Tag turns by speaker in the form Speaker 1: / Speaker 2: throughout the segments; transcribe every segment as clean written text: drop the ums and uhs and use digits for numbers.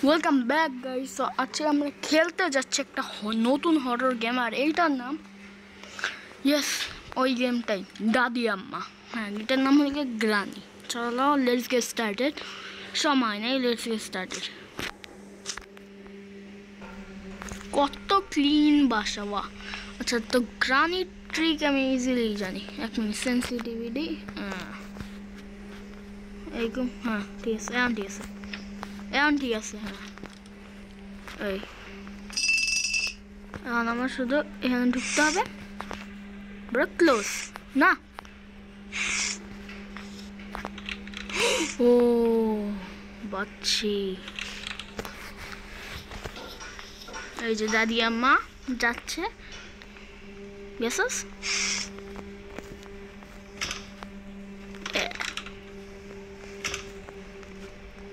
Speaker 1: Welcome back guys. So আজকে আমরা খেলতে যাচ্ছি একটা নতুন হরর গেম, আর এইটার নাম ইয়েস ওই গেমটাই দাদি আম্মা। হ্যাঁ, এটার নাম হলো গ্রানি। চলো লেটস গেট স্টার্টেড। সময় নেই, লেটস গেট স্টার্টেড। কত ক্লিন বাসা, বাহ। আচ্ছা, তো গ্রানি ট্রিক আমি ইজিলি জানি। এক মিনিট, সেন্সিটিভিটি এইরকম। হ্যাঁ ঠিক আছে, এখন ঠিক আছে, এখন ঠিক আছে। হ্যাঁ এই এখন আমার শুধু এখানে ঢুকতে হবে। বড় ক্লোজ না। ও বাচ্চি, এই যে দাদি আম্মা যাচ্ছে। গেছস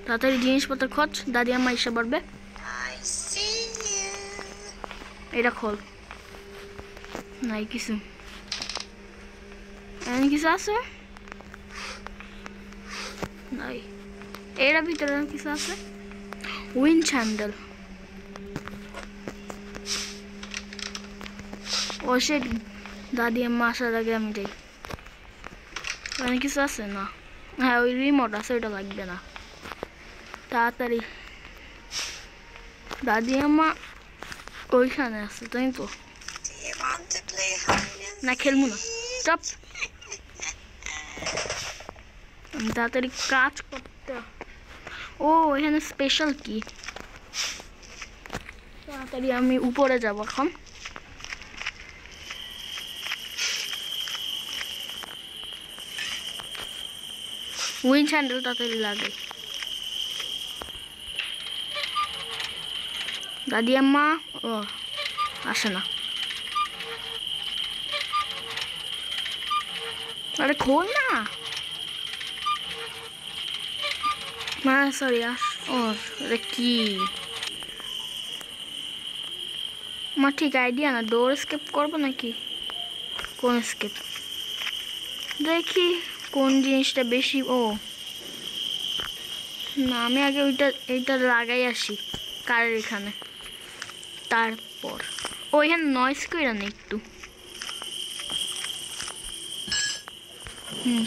Speaker 1: তাড়াতাড়ি জিনিসপত্র খোঁজ, দাদি আম্মা এসে পড়বে। এটা খোল, নাই কিছু, এখানে কিছু আছে নাই। এর ভিতরে কিছু আছে, উইন্ড হ্যান্ডেল। ও সে দাদি আম্মা আসার আগে আমি যাই। এখানে কিছু আছে না। হ্যাঁ, ওই রিমোট আছে, ওইটা লাগবে না। তাড়াতাড়ি, দাদি আম্মা ওইখানে আছে, তাই তো। না খেলবো না, চপ। আমি তাড়াতাড়ি কাজ করতে। ও এখানে স্পেশাল কি, তাড়াতাড়ি আমি উপরে যাব এখন। উইন্ড হ্যান্ডেল তাড়াতাড়ি লাগে। দাদি আম্মা ও আসে না। আরে খোল না, মানে সরি। ও আরে কি, আমার ঠিক আইডিয়া না। ডোর স্কেপ করবো নাকি কোন স্কেপ, দেখি কোন জিনিসটা বেশি। ও না, আমি আগে এইটা লাগাই আসি কারের এখানে, তারপর ওইখানে নয়েজ কইরা নেই একটু।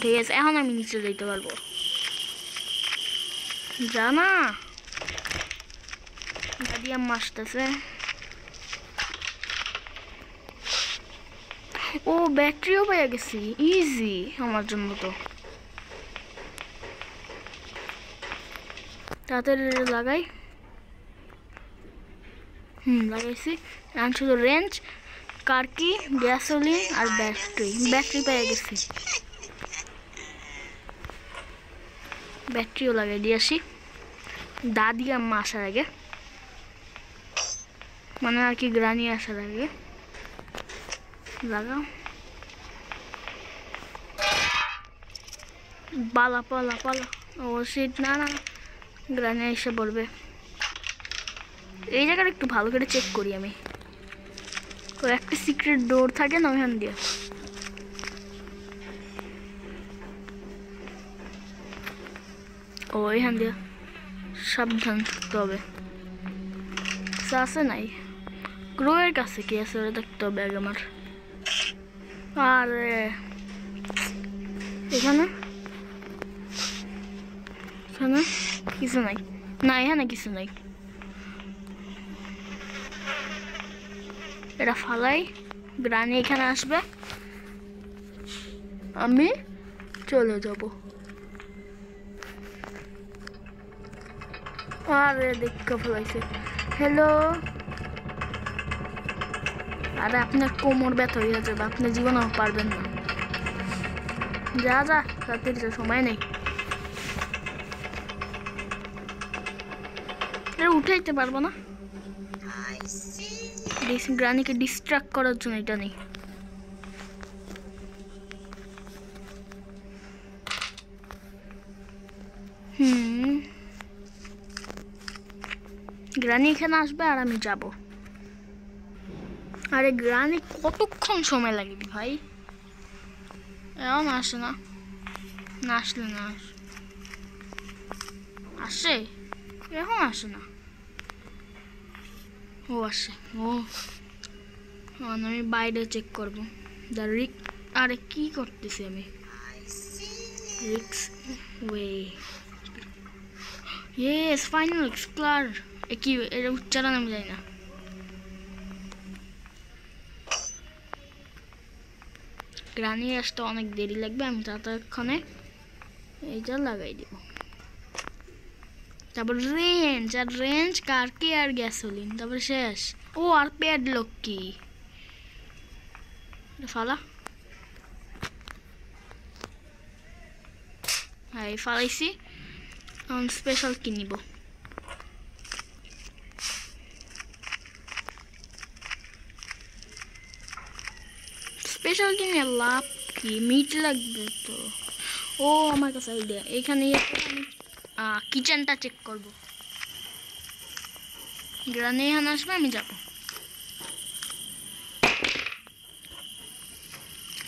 Speaker 1: ঠিক আছে, এখন আমি নিচে যেতে পারবো। জানা দাদি আম্মা আসতেছে। ও ব্যাটারিও পেয়ে গেছি, ইজি আমার জন্য তো। তাড়াতাড়ি লাগাই। লাগাইছি। এখন শুধু রেঞ্জ, কারকি, গ্যাসোলিন আর ব্যাটারি পেয়ে গেছি। ব্যাটারিও লাগাই দিয়ে আসি দাদি আম্মা আসার আগে, মানে আর কি গ্রানি আসার আগে। লাগাও, পালা পালা পালা। ও সিট না না, গ্রানি এসে পড়বে। এই জায়গাটা একটু ভালো করে চেক করি আমি। তো একটা সিক্রেট ডোর থাকে না ওখান দিয়ে। ও এখান দিয়ে সাবধান থাকতে হবে। আছে নাই, গ্রোয়ের কাছে কি আছে ওটা দেখতে হবে আগে আমার। আর এখানে এখানে কিছু নাই, না এখানে কিছু নাই। এটা ফালাই, গ্রানি এখানে আসবে, আমি চলে যাব। আরে দেখতে ফেলাইছে। হ্যালো, আরে আপনার কোমর ব্যথা হয়ে যাবে, আপনি জীবনেও পারবেন না। যা যা তাড়াতাড়ি, সময় নেই। এটা উঠাইতে পারবো না, গ্রানিকে ডিস্ট্রাক্ট করার জন্য এটা নেই। গ্রানি এখানে আসবে আর আমি যাব। আরে গ্রানি কতক্ষণ সময় লাগবে ভাই, এখন আসে না। না আসলে না আসে, এখন আসে না। ও আসে ও আমি বাইরে চেক করবো আরে কি করতেছি আমি রিক্স ওয়ে ইয়েস ফাইনাল এক্সপ্লোর কি এর উচ্চারণ আমি জানি না গ্রানি আসতে অনেক দেরি লাগবে আমি ততক্ষণে এইটা লাগাই দিব তারপর রেঞ্জ কারকে আর গ্যাসোলিন তারপর শেষ ও আর প্যাডলক কি ফালা হ্যাঁ ফালাইছি এখন স্পেশাল কি নিব স্পেশাল কিনে লাভ কি মিট লাগবে তো ও আমার কাছে আইডিয়া এখানে কিচেনটা চেক করব গ্রানি এখানে আসবে আমি যাব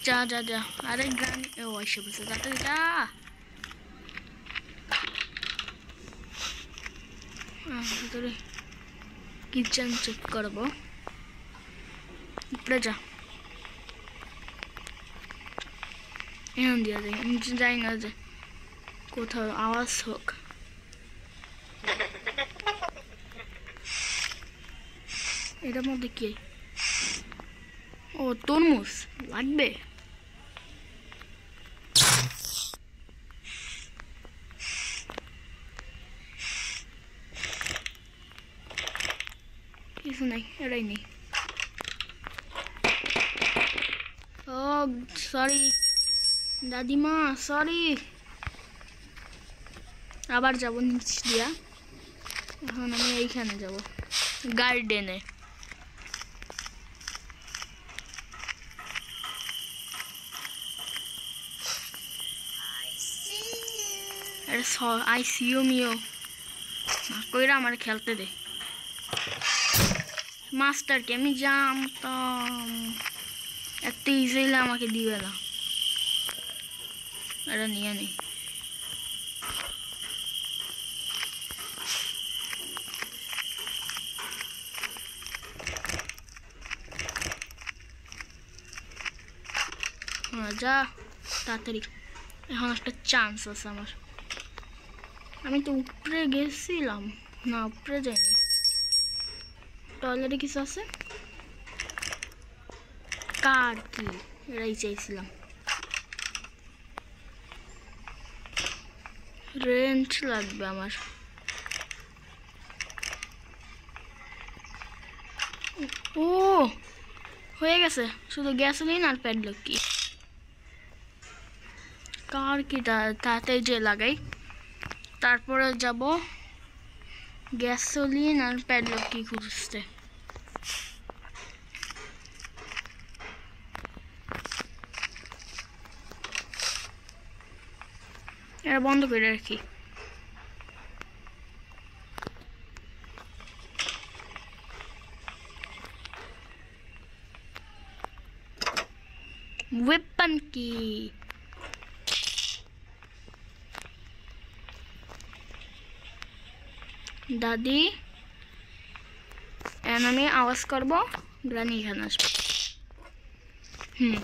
Speaker 1: যা যা যা আরে গ্রানি ও এসে বসে তাড়াতাড়ি যা ভিতরে কিচেন চেক করব উপরে যা এখান দিয়ে যাই নিচে যাই না যে কোথাও আওয়াজ হোক এটার মধ্যে কি ও তরমুজ লাগবে কিছু নাই এটাই নেই ও সরি দাদিমা সরি আবার যাব নিচ দিয়া এখন আমি এইখানে যাব গার্ডেনে আই সি ইউ মিও কইরা আমার খেলতে দে মাস্টারকে আমি জানতাম এত ইজিলি আমাকে দিবে না এটা নিয়ে নেই যা তাড়াতাড়ি এখন একটা চান্স আছে আমার আমি তো উপরে গেছিলাম না উপরে যাইনি টয়লেটে কিছু আছে কার কি এটাই চাইছিলাম রেন্ট লাগবে আমার ও হয়ে গেছে শুধু গ্যাসোলিন আর প্যাডলক কি কার কি তাতে যে লাগাই তারপরে যাব গ্যাসোলিন আর প্যাডলক কি খুঁজতে এটা বন্ধ করে রাখি weapon কি দাদি আমি আওয়াজ করব গ্রানি এখানে আসবে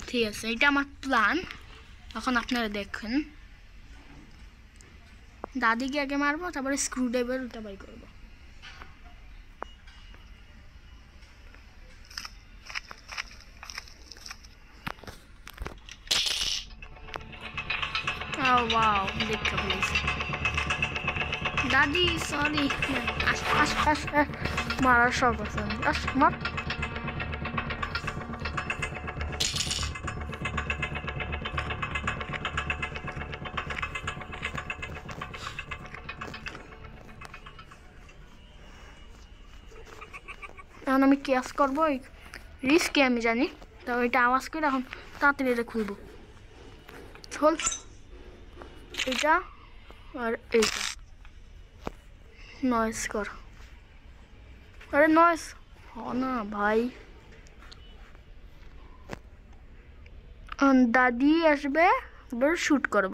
Speaker 1: ঠিক আছে এটা আমার প্ল্যান এখন আপনারা দেখেন দাদিকে আগে মারবো তারপরে স্ক্রুড্রাইভার ওটা বাই করবো Oh wow, देखा प्लीज दादी सॉरी आश मारा शौक पसंद आश मत এখন আমি কেস করবো রিস্কে আমি জানি তো এটা আওয়াজ করে এখন তাড়াতাড়ি এটা খুলবো খোল এটা আর এইটা নয়েস কর আরে নয়েস না ভাই দাদি আসবে এবার শুট করব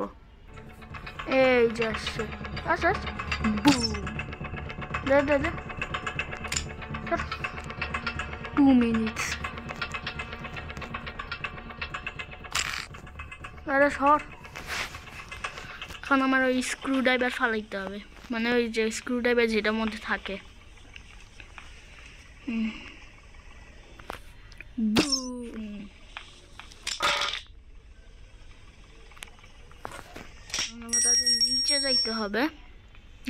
Speaker 1: এই যে আসছে আস বুম দে দে দে 2 minutes. আরে সর, এখন আমার ওই স্ক্রু ড্রাইভার ফালাইতে হবে, মানে ওই যে স্ক্রু ড্রাইভার যেটার মধ্যে থাকে। আমাদের নিচে যাইতে হবে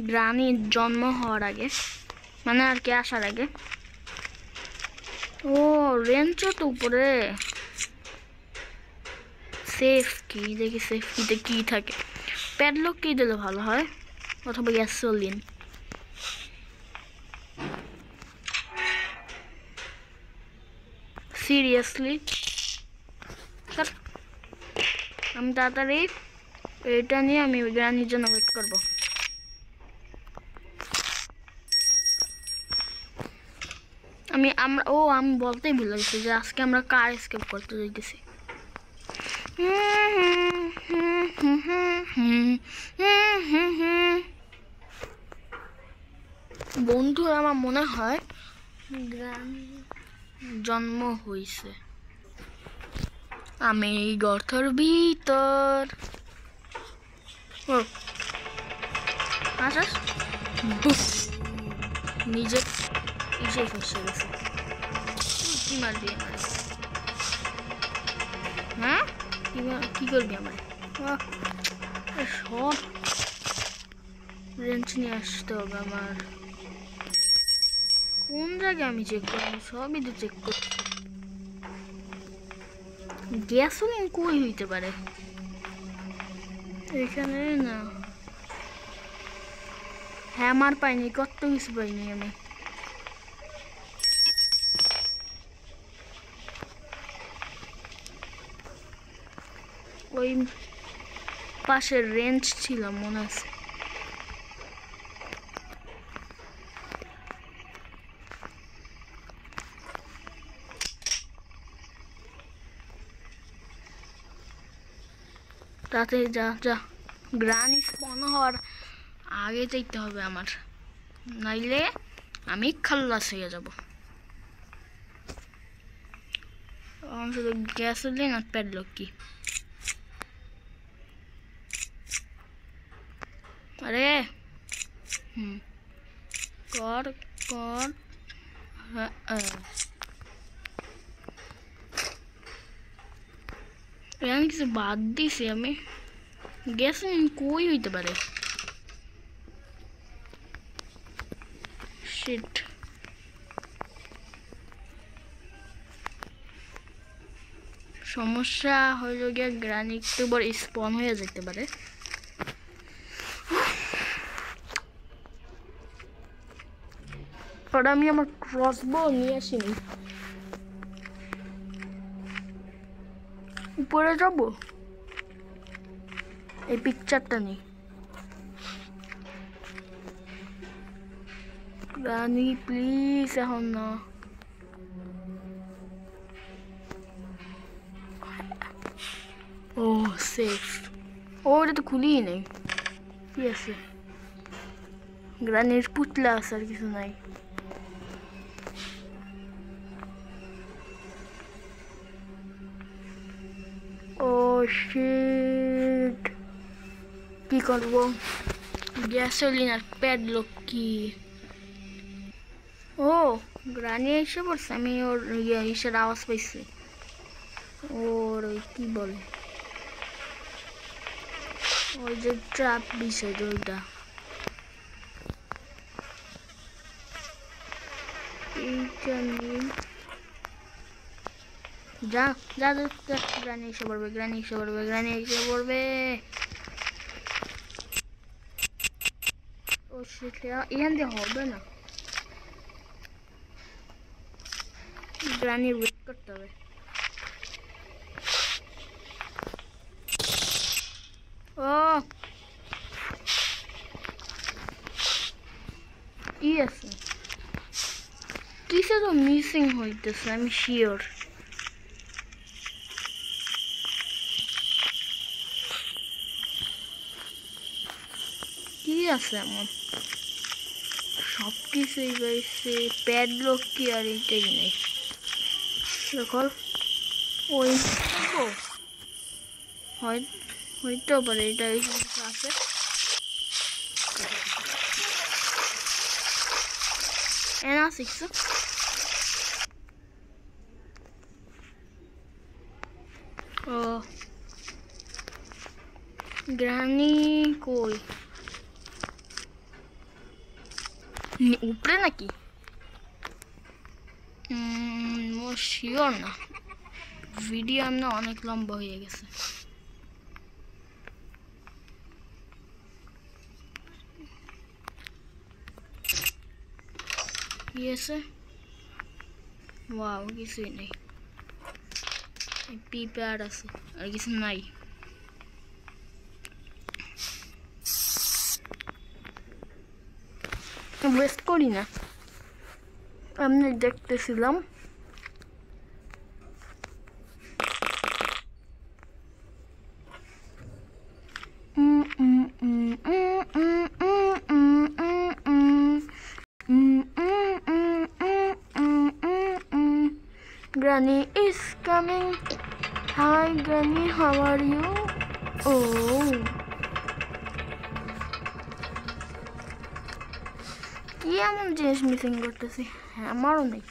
Speaker 1: গ্রানির জন্ম হওয়ার আগে, মানে আর কি আসার আগে। ও রেঞ্চও তো উপরে। সেফ কি দেখি, সেফ কিতে কি থাকে। প্যাডলক কি দিলে ভালো হয়, অথবা গ্যাসোলিন। সিরিয়াসলি আমি তাড়াতাড়ি এটা নিয়ে আমি গ্রানির জন্য ওয়েট করবো। আমি বলতেই ভুলে গেছি যে আজকে আমরা কার এসকেপ করতে যাইতেছি। বন্ধু আমার মনে হয় গ্রানি জন্ম হইছে আমি এই গর্তের ভিতর। আচ্ছা নিজে এসে ফেসে গেছে। কি মারবি আমার? হ্যাঁ কি করবি আমার? সব রেঞ্চ নিয়ে আসতে হবে আমার। কোন জায়গায় আমি চেক করবো? সবই তো চেক করছি। গ্যাসোলিন কই হইতে পারে? এখানে না, হ্যামার পাইনি, কত কিছু পাইনি আমি। ওই পাশের রেঞ্চ ছিল মনে আছে। তাতে যা যা, গ্রানি স্পন হওয়ার আগে যেতে হবে আমার, নাইলে আমি খাল্লাস হয়ে যাব। শুধু গ্যাসোলিন আর প্যাডলক কি। আরে কর কর। এখানে কিছু বাদ দিছি আমি। গ্যাসোলিন কই হইতে পারে? শিট, সমস্যা হইল গিয়ে গ্রানি একটু বড় স্পন হয়ে যেতে পারে। আর আমি আমার ক্রসবো নিয়ে আসিনি। উপরে যাব, এই পিকচারটা নেই। গ্রানি প্লিজ এখন না। ও সেফ। ও এটা তো খুলিই নেই। কি আছে? গ্রানির পুতলা আছে, আর কিছু নাই। ও শিট, কি করবো? গ্যাসোলিন আর প্যাডলক কি? ও গ্রানি এসে পড়ছে, আমি ওর ইসের আওয়াজ পাইছি। ওর ওই কি বলে, ওই যে ট্রাপ বিষয় ওইটা। যা যা যা, গ্রানি এসে পড়বে, গ্রানি এসে পড়বে, গ্রানি এসে পড়বে। ও সেটা এখান দিয়ে হবে না, গ্রানির ওয়েট করতে হবে। ও কি আছে? কিসে তো মিসিং হইতেছে, আমি শিওর। কি আছে এমন? সব কিছুই পাইছে, প্যাডলক কি আর এইটাই নেই। দেখো ওই হইতেও পারে এটা আছে। এনা শিখছ ও গ্রানি কই উপরে নাকি শিওর না ভিডিও আমরা অনেক লম্বা হয়ে গেছে কি আছে ওয়াও কিছুই নেই পিপ্যাড আছে আর কিছু নাই ওয়েস্ট করি না আমি দেখতেছিলাম Granny is coming. Hi Granny, how are you? Oh. কি এমন জিনিস মিসিং করতেছি আমারও নেই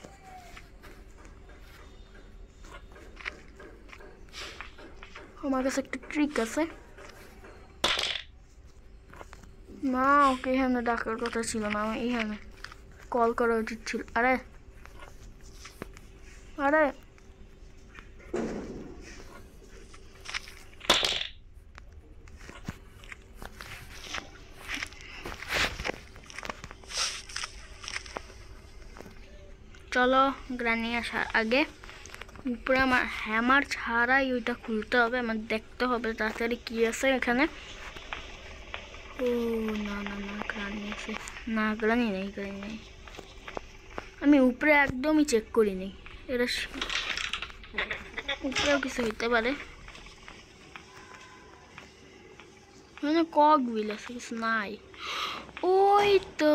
Speaker 1: আমার কাছে একটা ট্রিক আছে না ওকে এখানে ডাকার কথা ছিল না আমি এখানে কল করা উচিত ছিল আরে আরে চলো গ্রানি আসার আগে উপরে আমার হ্যামার ছাড়াই ওইটা খুলতে হবে আমার দেখতে হবে তাড়াতাড়ি কি আছে এখানে ও না না না গ্রানি আছে না গ্রানি নেই আমি উপরে একদমই চেক করিনি এটা উপরেও কিছু হইতে পারে মানে কক বিল আছে কিছু নাই ওই তো